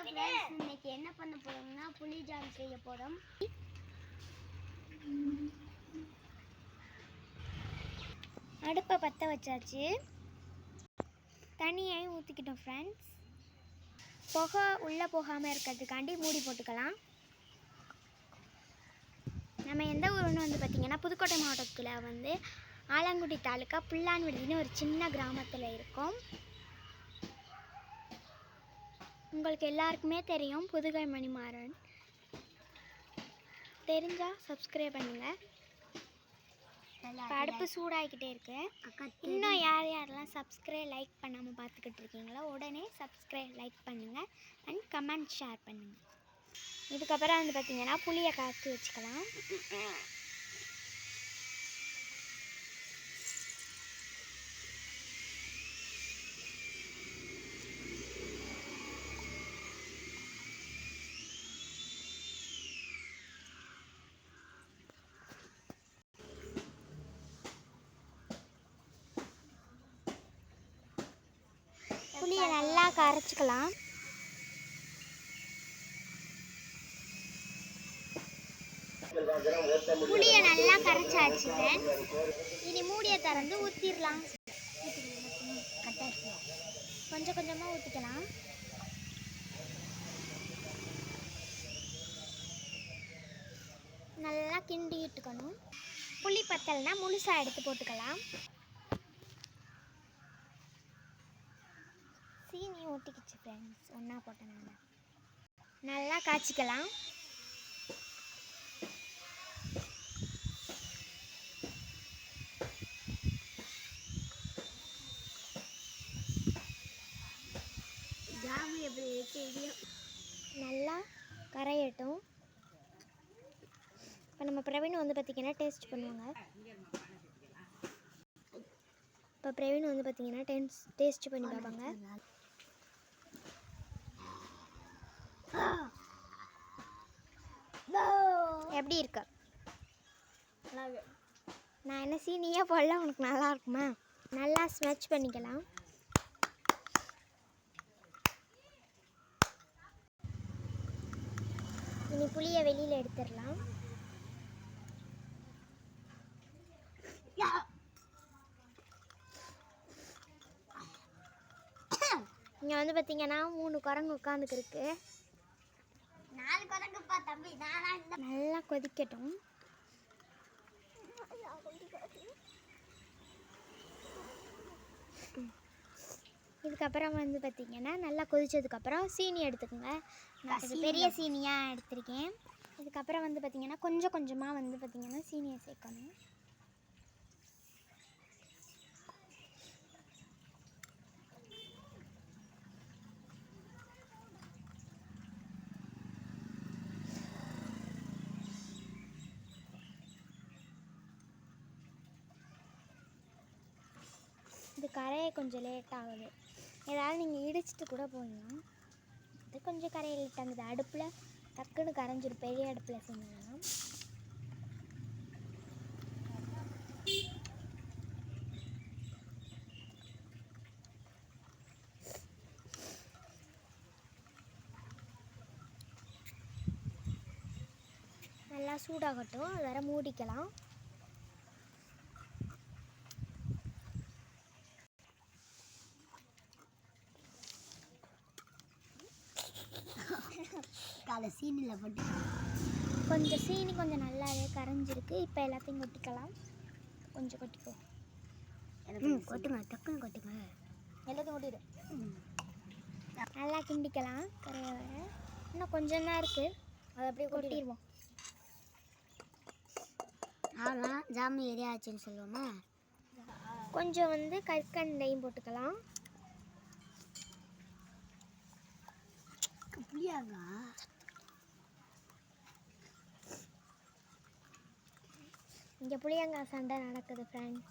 இன்னைக்கு என்ன பண்ண போறோம்னா புளி ஜாம் செய்ய போறோம். அடுப்பை பற்ற வச்சாச்சு. தண்ணியை ஊற்றிக்கிட்டோம் ஃப்ரெண்ட்ஸ். புகை உள்ளே போகாமல் இருக்கிறதுக்காண்டி மூடி போட்டுக்கலாம். நம்ம எந்த ஊருன்னு வந்து பார்த்திங்கன்னா புதுக்கோட்டை மாவட்டத்தில் வந்து ஆலங்குடி தாலுக்கா புல்லான்விடுதின்னு ஒரு சின்ன கிராமத்தில் இருக்கும். உங்களுக்கு எல்லாருக்குமே தெரியும் புதுகை மணிமாறன். தெரிஞ்சால் சப்ஸ்கிரைப் பண்ணுங்கள். அடுப்பு சூடாகிக்கிட்டே இருக்கு. இன்னும் யார் யாரெல்லாம் சப்ஸ்கிரைப் லைக் பண்ணாமல் பார்த்துக்கிட்டு இருக்கீங்களோ உடனே சப்ஸ்கிரைப் லைக் பண்ணுங்கள் அண்ட் கமெண்ட் ஷேர் பண்ணுங்கள். இதுக்கப்புறம் வந்து பார்த்திங்கன்னா புளியை காய்ச்சி வச்சுக்கலாம். புளியை நல்லா கரைச்சிக்கலாம். புளியை நல்லா கரைச்சாச்சு. இனி மூடியை திறந்து ஊற்றிடலாம். கொஞ்சம் கொஞ்சமாக ஊற்றிக்கலாம். நல்லா கிண்டிட்டுக்கணும். புளி பத்தலைன்னா முழுசாக எடுத்து போட்டுக்கலாம். சீனி ஊற்றிக்கிச்சு ஃப்ரெண்ட்ஸ். ஒன்றா போட்டனால நல்லா காய்ச்சிக்கலாம். நல்லா கரையட்டும். இப்போ நம்ம பிரவீன் வந்து பார்த்திங்கன்னா டேஸ்ட் பண்ணுவாங்க. இப்போ பிரவீன் வந்து பார்த்திங்கன்னா டேஸ்ட் பண்ணி பார்ப்பாங்க. எப்படி இருக்கு? நான் என்ன சீனியே போடல, உனக்கு நல்லா இருக்குமா? நல்லா ஸ்மெச் பண்ணிக்கலாம். இனி புளியை வெளியில் எடுத்துடலாம். இங்கே வந்து பார்த்தீங்கன்னா 3 குரங்கு உட்காந்துக்கிருக்கு. 4 குரங்குப்பா தம்பி. நல்லா கொதிக்கட்டும். இதுக்கப்புறம் வந்து பார்த்திங்கன்னா நல்லா கொதிச்சதுக்கப்புறம் சீனி எடுத்துக்கோங்க. நான் பெரிய சீனியாக எடுத்திருக்கேன். இதுக்கப்புறம் வந்து பார்த்திங்கன்னா கொஞ்சம் கொஞ்சமாக வந்து பார்த்திங்கன்னா சீனியை சேர்க்கணும். இது கரையை கொஞ்சம் லேட் ஆகுது. ஏதாவது நீங்கள் இடிச்சிட்டு கூட போடலாம். இது கொஞ்சம் கரையை லேட் ஆகுது. அடுப்பில் டக்குன்னு கரைஞ்சிடும். பெரிய அடுப்பில் செஞ்சோம்னா நல்லா சூடாகட்டும். அது வர மூடிக்கலாம். சீனியில் போட்டு கொஞ்சம் சீனி கொஞ்சம் நல்லாவே கரைஞ்சிருக்கு. இப்போ எல்லாத்தையும் கொட்டிக்கலாம். கொஞ்சம் கொட்டிக்கோ. கொட்டுங்க, டக்குன்னு கொட்டுங்க. எல்லாத்தையும் கொட்டிடு. நல்லா கிண்டிக்கலாம். கரைய வர இன்னும் கொஞ்சம் தான் இருக்குது. அதை அப்படியே கொட்டிடுவோம். அவ்வளோதான் ஜாமி ஏரியா ஆச்சுன்னு சொல்லுவோமா. கொஞ்சம் வந்து கற்கண்டையும் போட்டுக்கலாம். புளியாங்க இங்கே புளியங்காய் சண்டை நடக்குது ஃப்ரெண்ட்ஸ்.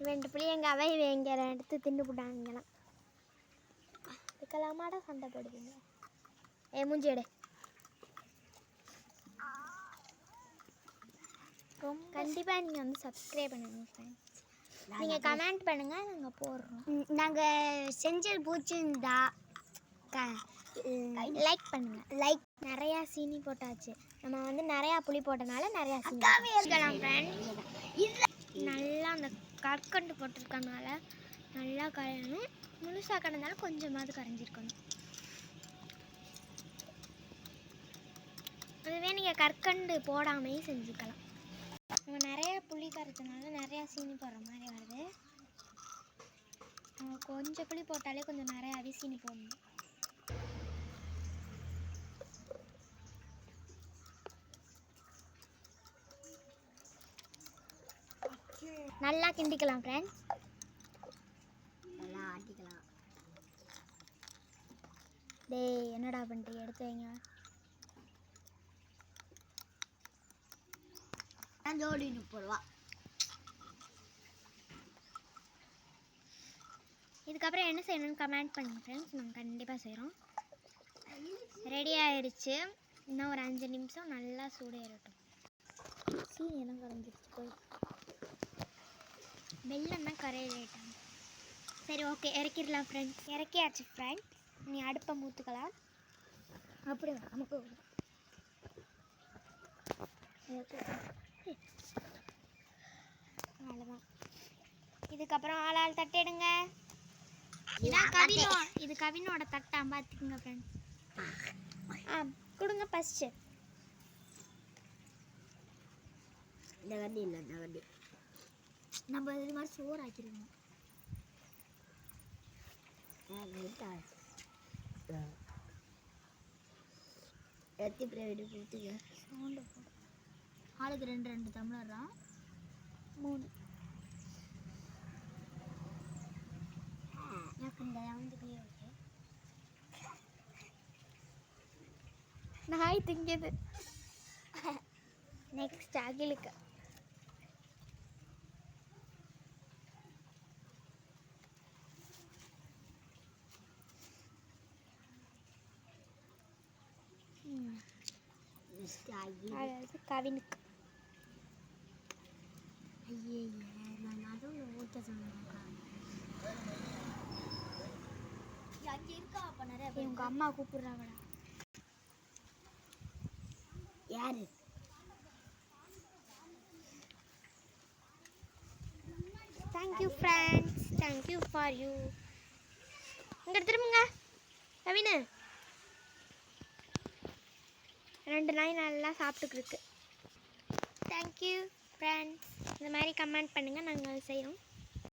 2 புளியங்காவை இங்கே எடுத்து தின்னு போட்டாங்கலாம். இதுக்கெல்லாமாடா சண்டை போடுவீங்க? மூஞ்சி எடு. கண்டிப்பாக நீங்கள் வந்து சப்ஸ்கிரைப் பண்ணுங்கள் ஃப்ரெண்ட்ஸ். நீங்கள் கமெண்ட் பண்ணுங்கள், நாங்கள் போடுறோம். நாங்கள் செஞ்சது பிடிச்சிருந்தா லைக் பண்ணுங்கள். லைக் நிறையா சீனி போட்டாச்சு. நம்ம வந்து நிறையா புளி போட்டனால நிறையா சீனி இருக்கலாம் ஃப்ரெண்ட்ஸ். நல்லா அந்த கற்கண்டு போட்டிருக்கனால நல்லா கரையணும். முழுசாக கடந்தாலும் கொஞ்சமாவது கரைஞ்சிருக்கணும். அதுவே நீங்கள் கற்கண்டு போடாமையும் செஞ்சுக்கலாம். நம்ம நிறையா புளி கரைச்சனால நிறையா சீனி போடுற மாதிரி வருது. நம்ம கொஞ்சம் புளி போட்டாலே கொஞ்சம் நிறையாவே சீனி போடணும். நல்லா கிண்டிக்கலாம் ஃப்ரெண்ட்ஸ். நல்லா ஆட்டிக்கலாம். டேய் என்னடா பண்ணிட்டு எடுத்து வைங்க. ஜோடி 30 ரூபா. இதுக்கப்புறம் என்ன செய்யணும்னு கமெண்ட் பண்ணுங்க ஃப்ரெண்ட்ஸ். நாங்கள் கண்டிப்பாக செய்கிறோம். ரெடி ஆகிடுச்சு. இன்னும் ஒரு 5 நிமிஷம் நல்லா சூடேறட்டும். சீனி எல்லாம் கரைஞ்சிருச்சு. போய் வெள்ளம் தான் கரைய லேட்டாங்க. சரி ஓகே, இறக்கிடலாம் ஃப்ரெண்ட்ஸ். இறக்கியாச்சு ஃப்ரெண்ட்ஸ். நீ அடுப்பை மூத்துக்கலாம். அப்படி நமக்கு அவ்வளோதான். இதுக்கப்புறம் ஆளாள் தட்டிடுங்க. இதான் கவினோ, இது கவினோட தட்டா பார்த்துக்குங்க ஃப்ரெண்ட்ஸ். கொடுங்க ஃபஸ்ட்டு. இந்த வண்டி இல்லை, இந்த வண்டி நம்ம இது மாதிரி சோறு ஆக்கிடுவோம். எத்தி பிரைவேட்டு கொடுத்துக்க. சவுண்டு போடு. ஆளுக்கு 2 டம்ளரா 3. எனக்கு இந்த வந்து நாய் திங்குது. நெக்ஸ்ட் அகிலுக்கு. கவினுக்கு. ஐயே நான் அதுவும் ஊற்ற சொன்னேன். உங்க அம்மா கூப்பிடுறாங்கடா. யாரு? Thank you friends. Thank you for you. இங்கே திரும்புங்க கவினு. 2 நாய் நல்லா சாப்பிட்டுருக்கு. Thank you friends. இந்த மாதிரி கமெண்ட் பண்ணுங்கள், நாங்கள் செய்கிறோம்.